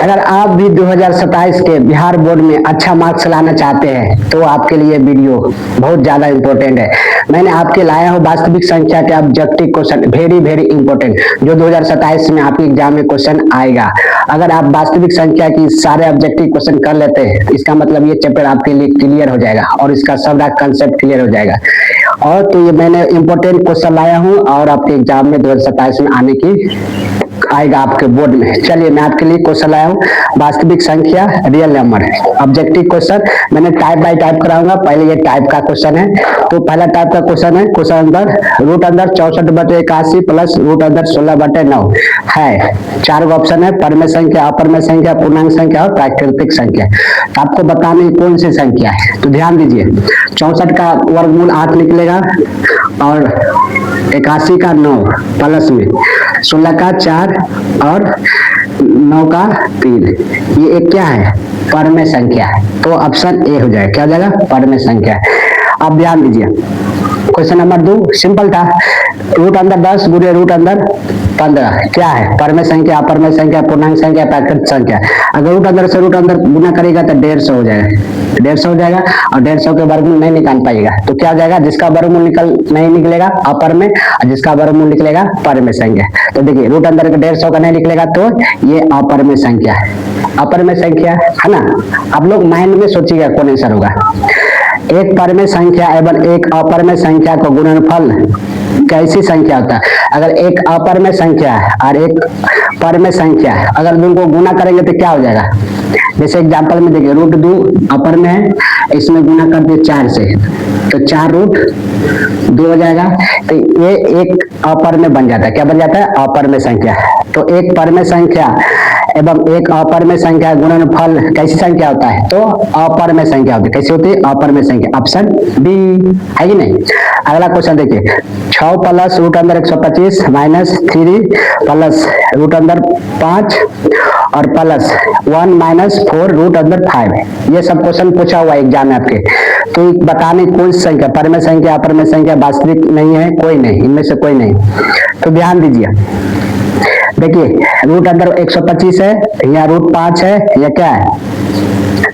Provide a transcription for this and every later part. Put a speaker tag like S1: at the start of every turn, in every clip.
S1: अगर आप भी 2027 के बिहार बोर्ड में अच्छा मार्क्स लाना चाहते हैं तो आपके लिए वीडियो बहुत ज्यादा इंपॉर्टेंट है। मैंने आपके लाया हूँ वास्तविक संख्या के objective question, very very important, जो 2027 में आपके एग्जाम में क्वेश्चन आएगा। अगर आप वास्तविक संख्या की सारे ऑब्जेक्टिव क्वेश्चन कर लेते हैं, इसका मतलब ये चैप्टर आपके लिए क्लियर हो जाएगा और इसका सबका कंसेप्ट क्लियर हो जाएगा। और तो ये मैंने इंपॉर्टेंट क्वेश्चन लाया हूँ और आपके एग्जाम में 2027 में आने की आएगा आपके बोर्ड में। चलिए मैं आपके लिए क्वेश्चन लाया हूँ वास्तविक संख्या रियल नंबर ऑब्जेक्टिव क्वेश्चन। मैंने टाइप बाय टाइप कराऊंगा। पहले ये टाइप का क्वेश्चन है, तो पहला टाइप का क्वेश्चन है क्वेश्चन अंदर रूट अंदर 64/81 प्लस रूट अंदर 16/9 है। 4 ऑप्शन है, परमेय संख्या, अपरमेय संख्या, पूर्णांक संख्या और प्राकृतिक संख्या। तो आपको बताने कौन सी संख्या है, तो ध्यान दीजिए। 64 का वर्गमूल 8 निकलेगा और 81 का 9 प्लस में 16 का 4 और 9 का 3। ये एक क्या है, परमेय संख्या है। तो ऑप्शन ए हो जाएगा, क्या हो जाएगा, परमेय संख्या। अब ध्यान दीजिए क्वेश्चन नंबर 2 सिंपल था, रूट अंदर 10 गुणे रूट अंदर 15 क्या है, परमेय संख्या, अपरमेय संख्या, पूर्णांक संख्या, प्राकृतिक संख्या। अगर रूट अंदर से रूट अंदर गुना करेगा तो 150 हो जाएगा, 150 हो जाएगा और 150 के वर्गमूल नहीं निकाल पाएगा। तो क्या हो जाएगा, जिसका वर्गमूल नहीं निकलेगा अपरमेय और जिसका वर्गमूल निकलेगा परमेय संख्या। तो देखिए रूट अंदर का 150 का नहीं निकलेगा तो ये अपरमेय संख्या है, अपरमेय संख्या है ना। आप लोग माइंड में सोचिएगा कौन आंसर होगा। एक परमेय संख्या एवं एक अपरमेय संख्या को गुणनफल कैसी संख्या होता है। अगर एक अपरमेय संख्या है और एक परमेय संख्या है, अगर उनको गुना करेंगे तो क्या हो जाएगा। जैसे एग्जांपल में देखिए रूट 2 अपर में है, इसमें गुना कर दिए 4 से तो 4 रूट 2 हो जाएगा। तो ये एक अपर में बन जाता है, क्या बन जाता है, अपर में संख्या। तो एक परमेय संख्या एवं एक अपरमेय संख्या गुणनफल कैसी संख्या होता है, तो अपरमेय संख्या होती है। कैसी होती है, अपरमेय संख्या, ऑप्शन बी है कि नहीं। अगला क्वेश्चन देखिए 6 प्लस रूट अंदर 125 माइनस 3 प्लस रूट अंदर 5 और प्लस 1 माइनस 4 रूट अंदर 5। ये सब क्वेश्चन पूछा हुआ एग्जाम में आपके। तो बताने कौन सी संख्या, परमेय संख्या, अपरमेय संख्या, वास्तविक नहीं है, कोई नहीं, इनमें से कोई नहीं। तो ध्यान दीजिए, देखिए रूट अंदर 125 है, यहाँ रूट 5 है, यह क्या है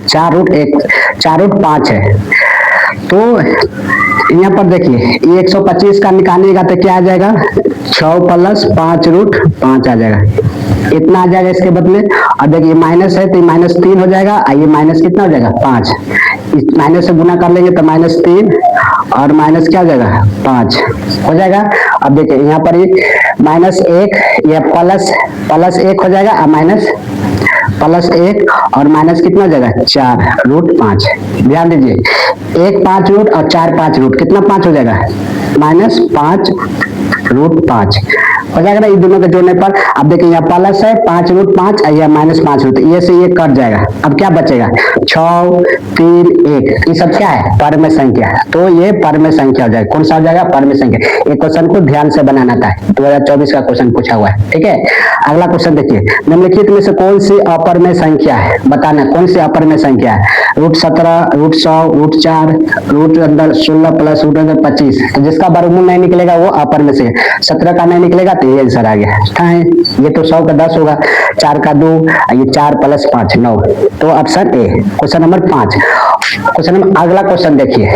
S1: 4 रूट 5 है। तो यहाँ पर देखिए ये 125 का निकालिएगा तो क्या आ जाएगा, 6 प्लस 5 रूट 5 आ जाएगा, इतना आ जाएगा इसके बदले। और देखिए माइनस है तो माइनस 3 हो जाएगा और ये माइनस कितना हो जाएगा 5। इस माइनस से गुना कर लेंगे तो माइनस 3 और माइनस क्या हो जाएगा 5 हो जाएगा। अब देखिए यहाँ पर ये माइनस 1 या प्लस 1 हो जाएगा और माइनस प्लस 1 और माइनस कितना हो जाएगा 4 रूट 5। ध्यान दीजिए 1 5 रूट और 4 5 रूट कितना 5 हो जाएगा, माइनस 5 रूट 5 हो जाएगा ना। इन दोनों के जोड़ने पर अब देखिए यहाँ प्लस है 5 रूट 5 और यह माइनस 5 रूट, ये से ये कट जाएगा। अब क्या बचेगा 6 3 1, ये सब क्या है, परमेय संख्या। तो ये परमेय संख्या हो जाएगा, कौन सा हो जाएगा, परमेय संख्या। ये क्वेश्चन को ध्यान से बनाना था, 2024 का क्वेश्चन पूछा हुआ है, ठीक है। अगला क्वेश्चन देखिए, निम्नलिखित में से कौन सी अपरमेय संख्या है, बताना कौन सी अपरमेय संख्या है। रूट 17 रूट 100 रूट 4 रूट अंदर 16 प्लस रूट अंदर 25। तो जिसका वर्गमूल नहीं निकलेगा वो अपरमेय से, 17 का नहीं निकलेगा तो ये आंसर आ गया। ये तो 100 का 10 होगा, 4 का 2, ये 4 प्लस 5 9। तो option A question number 5। Question number अगला क्वेश्चन देखिए,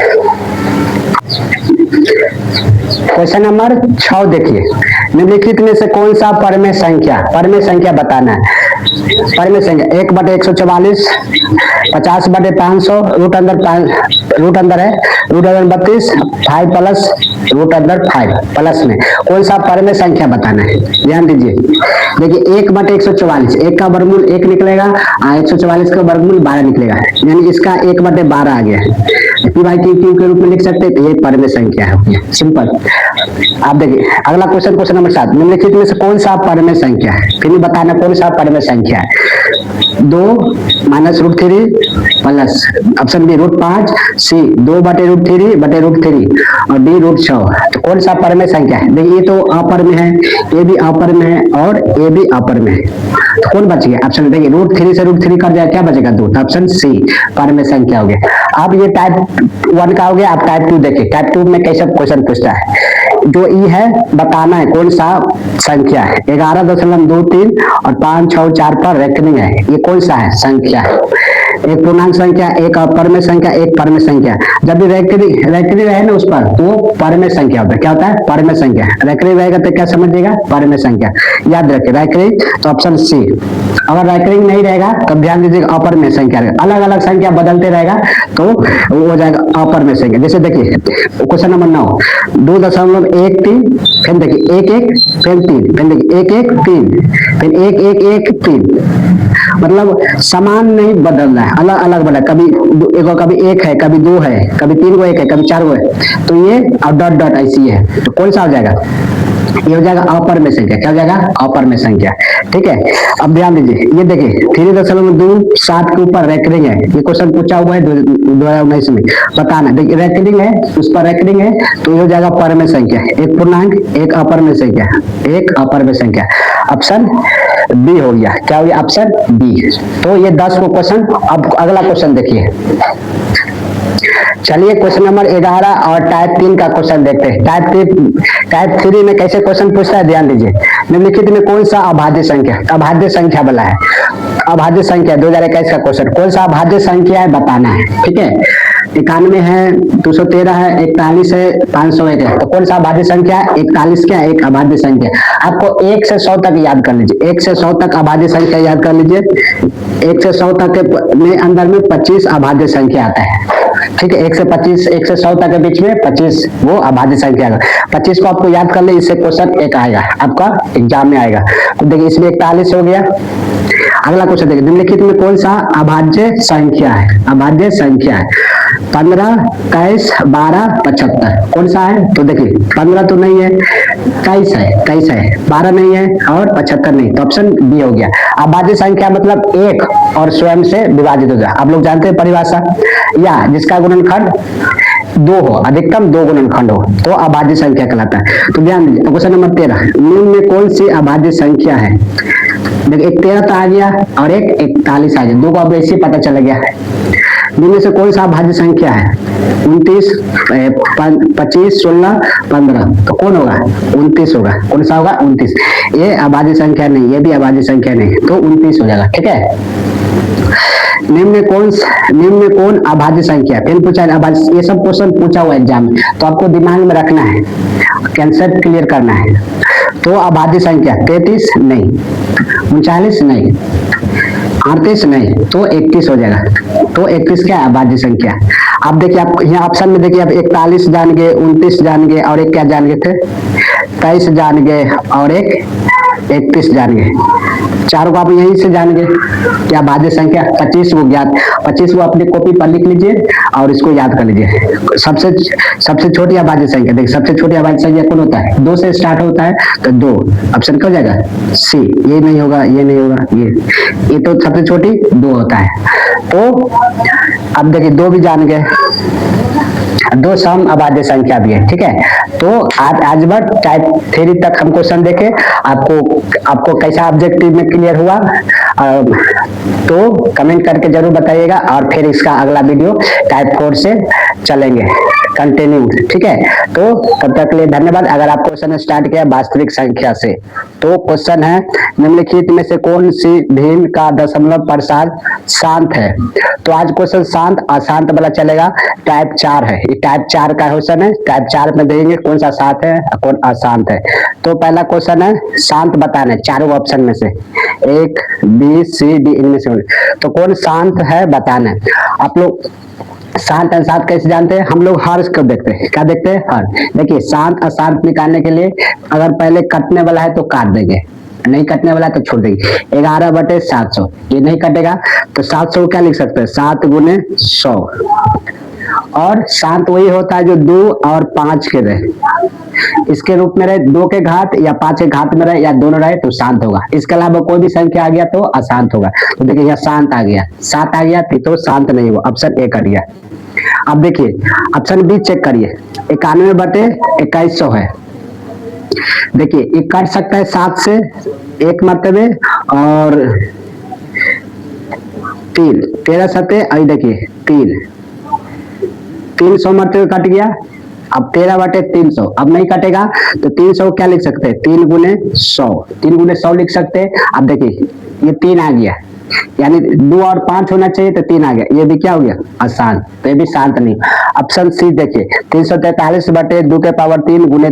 S1: क्वेश्चन नंबर 6 देखिए, निम्नलिखित में से कौन सा परमेय संख्या बताना है। परमेय संख्या 1/144 50/500 रूट अंदर है रूट अंदर 32 5 प्लस रूट अंदर 5 प्लस में कौन सा परमेय संख्या बताना है। ध्यान दीजिए, देखिए 1/144, 1 का वर्गमूल 1 निकलेगा और 144 का वर्गमूल 12 निकलेगा, यानी इसका 1/12 आ गया है। P/Q के रूप में लिख सकते हैं, तो ये परमेय संख्या है, सिंपल। आप देखिए अगला क्वेश्चन, क्वेश्चन नंबर 7, निम्नलिखित में से कौन सा परमेय संख्या है, फिर बताना कौन सा परमेय संख्या है। 2 minus root 3 plus option B root 5, C 2/√3 और डी रूट 6। तो कौन सा परमेय संख्या है, देखिए ये तो अपर में है, ये भी अपर में है और ये भी अपर में है, तो कौन बच गया, ऑप्शन देखिए √3 से √3 कट जाए क्या बचेगा 2, तो ऑप्शन सी परमेय संख्या हो गया। अब ये टाइप 1 का हो गया। आप टाइप 2 देखिए, टाइप 2 में कैसे क्वेश्चन पूछता है। जो ई है बताना है कौन सा संख्या है। 11.23 और 5, 6, 4 पर रेकनिंग है, ये कौन सा है संख्या है। एक पूर्णांक संख्या, एक अपरमेय संख्या, एक परमेय संख्या। जब भी रेकनिंग रहे ना उस पर तो परमेय संख्या होता है। क्या होता है? परमेय संख्या। रेकनिंग रहेगा तो क्या समझिएगा? परमेय संख्या। याद रखिए रेकनिंग तो ऑप्शन सी। अगर रेकनिंग नहीं रहेगा तो ध्यान दीजिएगा अपरमेय संख्या रहेगा। अलग अलग संख्या बदलते रहेगा तो वो हो जाएगा अपरमेय संख्या। जैसे देखिए क्वेश्चन नंबर 9, 2.13, फिर देखिए 1 1 फिर 3, फिर देखिए 1 1 3, फिर 1 1 1 3। मतलब समान नहीं बदल रहा है, अलग अलग बना। कभी 1 है, कभी 2 है, कभी 3 को 1 है, कभी 4 को है। तो ये और डॉट डॉट ऐसी है, तो कौन सा हो जाएगा? ये हो जाएगा अपरमेय संख्या। क्या हो जाएगा? अपरमेय संख्या। ठीक है, अब ध्यान दीजिए, ये देखिए 3.27 के ऊपर रेकरिंग है। ये क्वेश्चन पूछा हुआ है 2019 में, बताना। देखिए रेकरिंग है, उस पर रेकरिंग है तो ये हो जाएगा परमेय संख्या। एक पूर्णांक, एक अपरमेय संख्या, एक अपरमेय संख्या। ऑप्शन बी हो गया। क्या हो गया? Option B. तो ये 10 को क्वेश्चन। अब अगला क्वेश्चन देखिए, चलिए क्वेश्चन नंबर 11 और टाइप 3 का क्वेश्चन देखते हैं। टाइप 3 में कैसे क्वेश्चन पूछता है, ध्यान दीजिए। निम्नलिखित में कौन सा अभाज्य संख्या, अभाज्य संख्या बोला है, अभाज्य संख्या 2021 का क्वेश्चन, कौन सा अभाज्य संख्या है बताना है। ठीक है, 91 है, 213 है, 41 है, 501 है। तो कौन सा अभाज्य संख्या है? 41 क्या है? एक अभाज्य संख्या। आपको 1 से 100 तक याद कर लीजिए, 1 से 100 तक अभाज्य संख्या याद कर लीजिए। 1 से 100 तक के अंदर में 25 अभाज्य संख्या आता है। ठीक है, 1 से 25, 1 से 100 तक के बीच में 25 वो अभाज्य संख्या है। 25 को आपको याद कर ले, इससे क्वेश्चन एक आएगा आपका एग्जाम में आएगा। तो देखिए इसमें 41 हो गया। अगला क्वेश्चन देखिए, निम्नलिखित में कौन सा अभाज्य संख्या है? अभाज्य संख्या है 15, 23, 12, 75। कौन सा है? तो देखिए 15 तो नहीं है, 23 है, 23 है, 12 नहीं है और 75 नहीं। तो ऑप्शन बी हो गया। अभाज्य संख्या मतलब एक और स्वयं से विभाजित हो जाए। आप लोग जानते हैं परिभाषा, या जिसका गुणनखंड 2 हो, अधिकतम 2 गुणनखंड हो तो अभाज्य संख्या कहलाता है। तो ध्यान दीजिए क्वेश्चन नंबर 13, निम्न में कौन सी अभाज्य संख्या है? देखिए एक 13 तो आ गया और एक 41 आ गया, दो को अब ऐसे पता चल गया। इनमें से कौन सा अभाज्य संख्या है? 29, 25, 16, 15। तो कौन होगा? 29 होगा। कौन सा होगा? 29। ये अभाज्य संख्या नहीं, ये भी अभाज्य संख्या नहीं, तो 29 हो जाएगा। ठीक है, निम्न में कौन अभाज्य संख्या? फिर पूछा है अभाज्य, ये सब क्वेश्चन पूछा हुआ एग्जाम में, तो आपको दिमाग में रखना है, कंसेप्ट क्लियर करना है। तो अभाज्य संख्या 33 नहीं, 39 नहीं, 38 नहीं, तो 31 हो जाएगा। तो 31 क्या है? अभाज्य संख्या। आप देखिए, आप यहाँ ऑप्शन में देखिए, आप 41 जान गए, 29 जान गए और एक क्या जान गए थे? 23 जान गए और एक 31 जान गए। चारों को आप यहीं से जान गए। क्या अभाज्य संख्या? 25 को ज्ञात, 25 को अपनी कॉपी पर लिख लीजिए और इसको याद कर लीजिए। सबसे छोटी अभाज्य संख्या, देखिए सबसे छोटी अभाज्य संख्या कौन होता है? 2 से स्टार्ट होता है, तो 2। ऑप्शन क्या हो जाएगा? सी। ये नहीं होगा, ये नहीं होगा, ये तो सबसे छोटी 2 होता है। तो अब देखिए 2 भी जान गए, 2 सम अभाज्य संख्या भी है। ठीक है, तो आज बट टाइप 3 तक हम क्वेश्चन देखे। आपको कैसा ऑब्जेक्टिव में क्लियर हुआ तो कमेंट करके जरूर बताइएगा, और फिर इसका अगला वीडियो टाइप 4 से चलेंगे कंटिन्यू। ठीक है, तो तब तक के लिए धन्यवाद। अगर आप क्वेश्चन स्टार्ट किया वास्तविक संख्या से, तो क्वेश्चन है निम्नलिखित में से कौन सी भिन्न का दशमलव प्रसाद शांत है? तो आज क्वेश्चन शांत अशांत वाला चलेगा। टाइप 4 है, ये टाइप 4 का क्वेश्चन है। टाइप 4 में देंगे कौन सा शांत है कौन अशांत है। तो पहला क्वेश्चन है शांत बताना है, चारों ऑप्शन में से 1, B, C, D इनमें से। तो कौन शांत है बताना है। आप लोग शांत अशांत कैसे जानते हैं? हम लोग हर कब देखते हैं, क्या देखते हैं? हर। देखिए शांत अशांत निकालने के लिए अगर पहले कटने वाला है तो काट देंगे, नहीं कटने वाला तो छोड़ देंगे। 11/700 ये नहीं कटेगा तो 700 क्या लिख सकते हैं? 7 गुने 100। और शांत वही होता है जो 2 और 5 के रहे, इसके रूप में रहे, 2 के घात या 5 के घात में रहे या दोनों रहे तो शांत होगा। इसके अलावा कोई भी संख्या आ गया तो अशांत होगा। तो देखिए यहाँ शांत आ गया, 7 आ गया तो शांत नहीं हुआ, ऑप्शन ए कर गया। अब देखिए ऑप्शन बी चेक करिए, 91/2100 है। देखिए ये कट सकता है 7 से एक मरतबे और 13 सतह, देखिए 300 मरतबे कट गया, अब 13/300 अब नहीं कटेगा तो 300 क्या लिख सकते हैं, 3 गुने 100, 3 गुने 100 लिख सकते हैं। अब देखिए ये 3 आ गया, यानी 2 और 5 होना चाहिए तो 3 आ गया, ये भी क्या हो गया अशांत, तो ये भी शांत नहीं। ऑप्शन सी देखिए 343/2 के पावर 3 गुने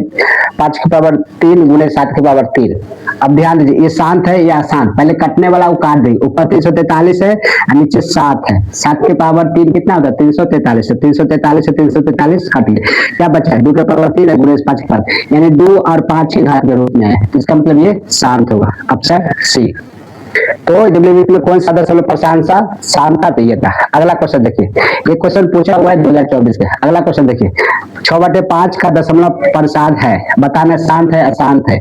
S1: 5 के पावर 3 गुने 7 के पावर 3। अब ध्यान दीजिए ये शांत है या अशांत, पहले कटने वाला वो काट देंगे, ऊपर 343 है और नीचे 7 है, 7 के पावर 3 कितना होता है 343 है, 343 से 343 काट लिया, क्या बचा है 2 के पावर 3 है गुने 5 के पावर, यानी 2 और 5 की घात के रूप में है, इसका मतलब ये शांत होगा, ऑप्शन सी। तो निम्नलिखित में कौन सा दशमलव प्रशांत शांत था, तो ये था। अगला क्वेश्चन देखिए, ये क्वेश्चन पूछा हुआ है 2024 का। अगला क्वेश्चन देखिए 6/5 का दशमलव प्रसाद है, बताना शांत है अशांत है।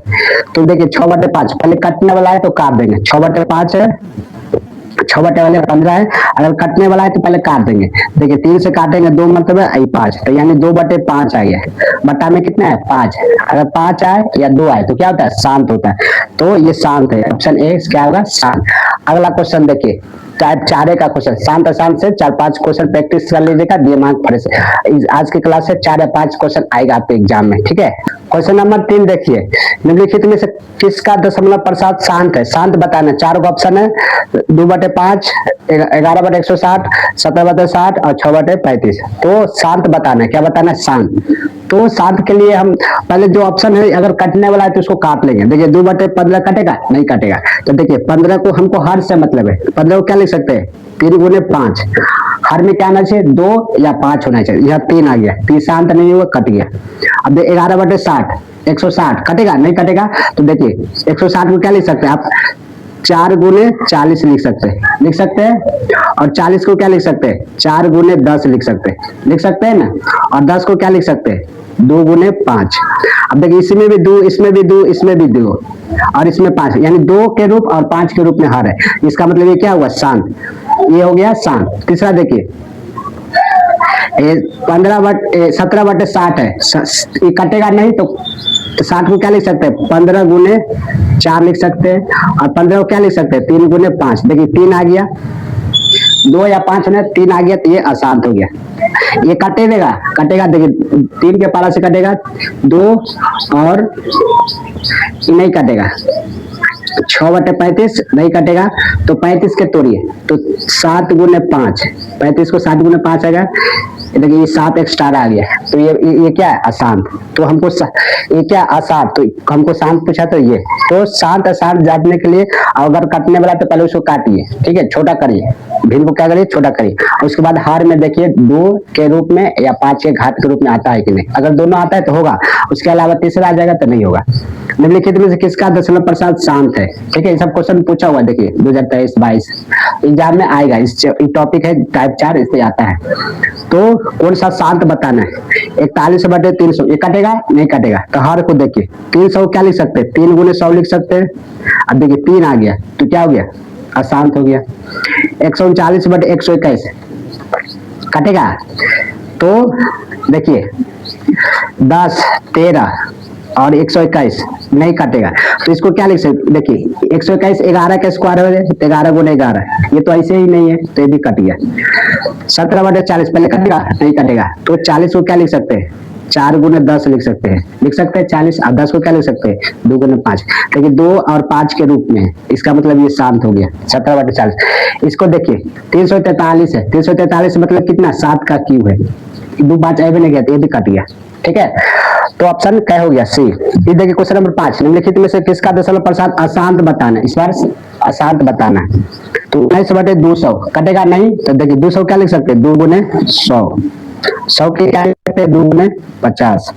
S1: तो देखिए 6/5 पहले कटने वाला है तो काट देंगे, 6/5 है, 6/15 है, अगर कटने वाला है तो पहले काट देंगे। देखिए 3 से काटेंगे 2 मतलब है 5, तो यानी 2/5 आ गया, बटा में कितना है 5, अगर 5 आए या 2 आए तो क्या होता है शांत होता है, तो ये शांत है, ऑप्शन ए क्या होगा शांत। अगला क्वेश्चन देखिए टाइप 4 का क्वेश्चन, शांत अशांत से 4-5 क्वेश्चन प्रैक्टिस कर लीजिएगा, दिमाग फ्रेश। आज की क्लास से 4 या 5 क्वेश्चन आएगा आपके एग्जाम में, ठीक है। क्वेश्चन नंबर 3 देखिए, निम्नलिखित में से किसका दशमलव प्रसाद शांत है, शांत बताना। 4 ऑप्शन है, 2/5, 11/160, 17/60 और 6/35। तो शांत बताना है, क्या बताना है शांत। तो शांत के लिए हम पहले जो ऑप्शन है अगर कटने वाला है तो उसको काट लेंगे। देखिए 2/15 कटेगा नहीं कटेगा, तो देखिए 15 को हमको हर से मतलब है, 15 को क्या लिख सकते हैं 3 गुने 5, हर में क्या आना चाहिए 2 या 5 होना चाहिए, यह 3 आ गया, 3 शांत नहीं हुआ कट गया। अब 11/60 160 कटेगा नहीं कटेगा, तो देखिए 160 को क्या लिख सकते हैं आप 4 गुने 40 लिख सकते हैं, और 40 को क्या लिख सकते हैं 4 गुने 10 लिख सकते हैं ना, और 10 को क्या लिख सकते हैं 2 गुने 5। अब देखिए इसमें भी 2, इसमें भी 2, इसमें भी 2 और इसमें 5, यानी 2 के रूप और 5 के रूप में हर है, इसका मतलब ये क्या हुआ शांत, ये हो गया शांत। तीसरा देखिए 17/60 है, ये कटेगा नहीं तो 60 को क्या लिख सकते हैं 15 गुने 4 लिख सकते हैं, और 15 को क्या लिख सकते हैं 3 गुने 5। देखिए 3 आ गया, 2 या 5 में 3 आ गया, तो ये अशांत हो गया। ये कटेगा देखिए 3 के पारा से कटेगा 2 और नहीं कटेगा, 6/35 नहीं कटेगा, तो 35 के तोड़िए तो 7 गुने 5, 35 को 7 गुने 5 आएगा, देखिए ये 7 एक्स्ट्रा आ गया, तो ये क्या है अशांत। तो हमको ये क्या अशांत, तो हमको शांत पूछा तो ये, तो शांत अशांत जानने के लिए अगर कटने वाला तो पहले उसको काटिए, ठीक है, छोटा करिए, भिन्न को क्या करिए छोटा करिए, उसके बाद हार में देखिए 2 के रूप में या 5 के घात के रूप में आता है कि नहीं, अगर दोनों आता है तो होगा, उसके अलावा तीसरा आ जाएगा तो नहीं होगा। निम्नलिखित में से किसका दशमलव प्रसाद शांत है, ठीक है, ये सब क्वेश्चन पूछा हुआ देखिए 2023-22 एग्जाम में आएगा, इस टॉपिक है टाइप 4 इससे आता है। तो कौन सा शांत बताना है, 41/300 ये कटेगा नहीं कटेगा, तो हर को देखिए 300 क्या लिख सकते हैं 3 गुने 100 लिख सकते हैं। अब देखिए 3 आ गया तो क्या हो गया अशांत हो गया। 139/121 कटेगा, तो देखिए 10, 13 और 121 नहीं कटेगा, तो इसको क्या लिख सकते, देखिए 121 11 का स्क्वायर हो जाए, 11 गुने 11, ये तो ऐसे ही नहीं है तो ये भी कट गया। 17/40 पहले कटेगा नहीं कटेगा, तो 40 को क्या लिख सकते हैं 4 गुने 10 लिख सकते हैं 40, और 10 को क्या लिख सकते हैं 2 गुने 5, देखिए 2 और 5 के रूप में, इसका मतलब ये शांत हो गया 17/40। इसको देखिए 343 है, 343 मतलब कितना 7 का क्यूब है, 2 5 भी नहीं गया तो ये भी कट गया, ठीक है। तो ऑप्शन क्या हो गया सी। ये देखिए क्वेश्चन नंबर 5, निम्नलिखित में से किसका दशमलव प्रसाद अशांत बताना है, इस बार अशांत बताना है। तो 19/200 कटेगा नहीं, तो देखिए 200 क्या लिख सकते हैं 2 गुने 100, 100 के क्या लिख सकते हैं 2 गुने 50,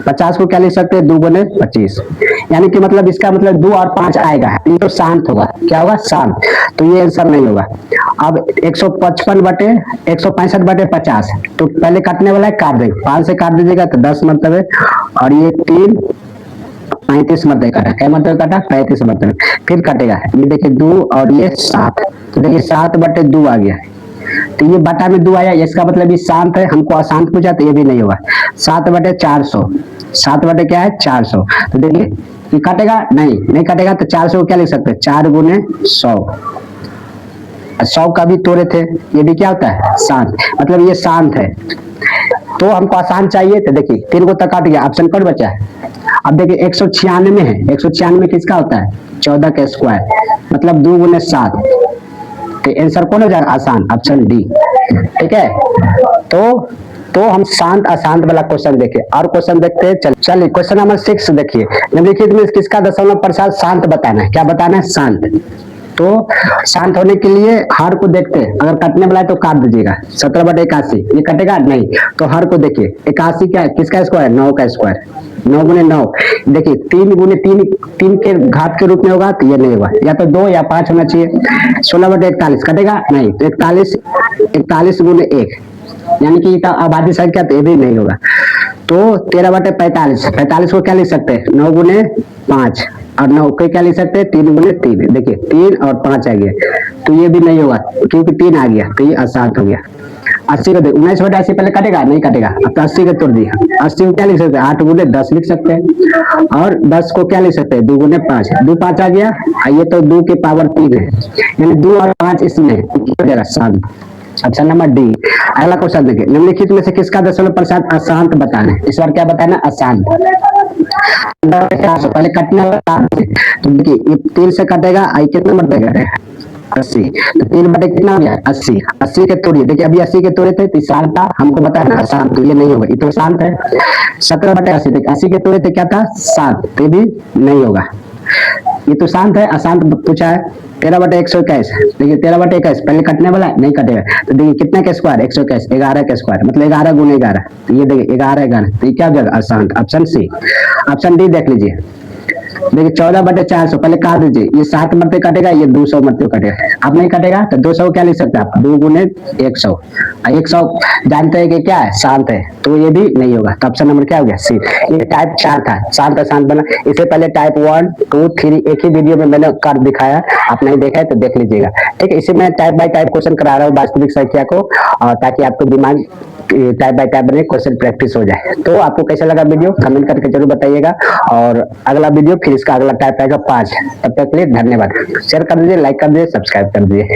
S1: 50 को क्या लिख सकते हैं 2 गुने 25, यानी कि मतलब इसका मतलब 2 और 5 आएगा, ये तो शांत होगा, क्या होगा शांत, तो ये आंसर नहीं होगा। अब 165/50, तो पहले काटने वाला है काट देंगे, 5 से काट दीजिएगा तो 10 मतलब है, और ये 3 35 मतलब काटा, क्या मतलब काटा 35 मतलब, फिर कटेगा, ये देखिए 2 और ये 7, तो देखिए 7/2 आ गया, तो ये बटा में 2 आया, इसका मतलब ये शांत है, हमको अशांत पूछा तो ये भी नहीं होगा। 7/400, 7 बटे क्या है 400, तो देखिए ये कटेगा नहीं कटेगा, तो 400 को क्या लिख सकते हैं 4 गुने 100, 100 का भी तोड़े थे, ये भी क्या होता है शांत, मतलब ये शांत है। तो हमको आसान चाहिए, तो देखिए 3 को तक काट गया, ऑप्शन कौन बचा है? अब देखिए 196 है, 196 किसका होता है? 14 का स्क्वायर, मतलब 2 गुने 7, तो आंसर कौन हो जाएगा? आसान, ऑप्शन डी। ठीक है, तो हम शांत अशांत वाला क्वेश्चन देखे, और क्वेश्चन देखते हैं। चलिए क्वेश्चन नंबर 6 देखिए, निम्नलिखित में किसका दशमलव प्रसाद शांत बताना है? क्या बताना है? शांत। तो शांत होने के लिए हर को देखते हैं, अगर काटने वाला है तो काट दीजिएगा। 17/81 ये कटेगा नहीं, तो हर को देखिए 81 क्या है? किसका स्क्वायर? 9 का स्क्वायर, 9 गुने 9, देखिए 3 गुने 3, 3 के घात के रूप में होगा, तो ये नहीं होगा, या तो 2 या 5 होना चाहिए। 16/41 कटेगा नहीं, तो 41 गुने 1, यानी कि आबादी संख्या, तो ये भी नहीं होगा। तो 13/45, 45 को क्या लिख सकते हैं? 9 गुने 5, और 9 को क्या लिख सकते हैं? 3 गुने 3, देखिए 3 और 5 आ गया, तो ये भी नहीं होगा क्योंकि 3 आ गया, तो ये अशांत हो गया। 80 को 19/80 पहले कटेगा नहीं कटेगा, अब तो 80 को तोड़ दिया। 80 को क्या लिख सकते हैं? 8 गुने 10 लिख सकते हैं, और 10 को क्या लिख सकते हैं? 2 गुने 5, 2 5 आ गया, ये तो 2 की पावर 3 है, यानी 2 और 5 इसमें शांत, ऑप्शन नंबर डी। अगला क्वेश्चन देखिए, निम्नलिखित में से किसका दशमलव प्रसाद अशांत बताना है? इस बार क्या बताना? अशांत। पहले कटने वाला, तो देखिए ये 3 से कटेगा, आई कितना नंबर देगा? 80, तो 3 बटे कितना हो गया? 80, 80 के तोड़िए, देखिए अभी 80 के तोड़े थे तो शांत था, हमको बताया ना अशांत, तो ये नहीं होगा, ये तो शांत है। 17/80, देखिए 80 के तोड़े थे, क्या था? शांत, तो भी नहीं होगा, ये तो शांत है, अशांत पूछा है। 13/121, देखिए 13/21 पहले कटने वाला नहीं कटेगा, तो देखिए कितने का स्क्वायर? 121, 11 का स्क्वायर, मतलब 11 गुने 11, तो ये देखिए 11, तो ये क्या हो जाएगा? अशांत, ऑप्शन सी। ऑप्शन डी देख लीजिए, देखिए 14/400 पहले काट दीजिए, ये 7 मरते कटेगा, ये 200 मरते कटेगा, अब नहीं कटेगा, तो 200 क्या लिख सकते हैं आप? 2 गुने 100, 100 जानते हैं कि क्या है? शांत है, तो ये भी नहीं होगा, तो ऑप्शन नंबर क्या हो गया? सी। ये टाइप 4 था, शांत अशांत बना। इससे पहले टाइप 1, 2, 3 एक ही वीडियो में मैंने कर दिखाया, आप नहीं देखा है तो देख लीजिएगा। ठीक है, इसी में टाइप बाय टाइप क्वेश्चन करा रहा हूँ वास्तविक संख्या को, और ताकि आपको दिमाग टाइप बाय टाइप बने, क्वेश्चन प्रैक्टिस हो जाए। तो आपको कैसा लगा वीडियो कमेंट करके जरूर बताइएगा, और अगला वीडियो फिर इसका अगला टाइप आएगा 5। तब तक के लिए धन्यवाद। शेयर कर दीजिए, लाइक कर दीजिए, सब्सक्राइब कर दीजिए।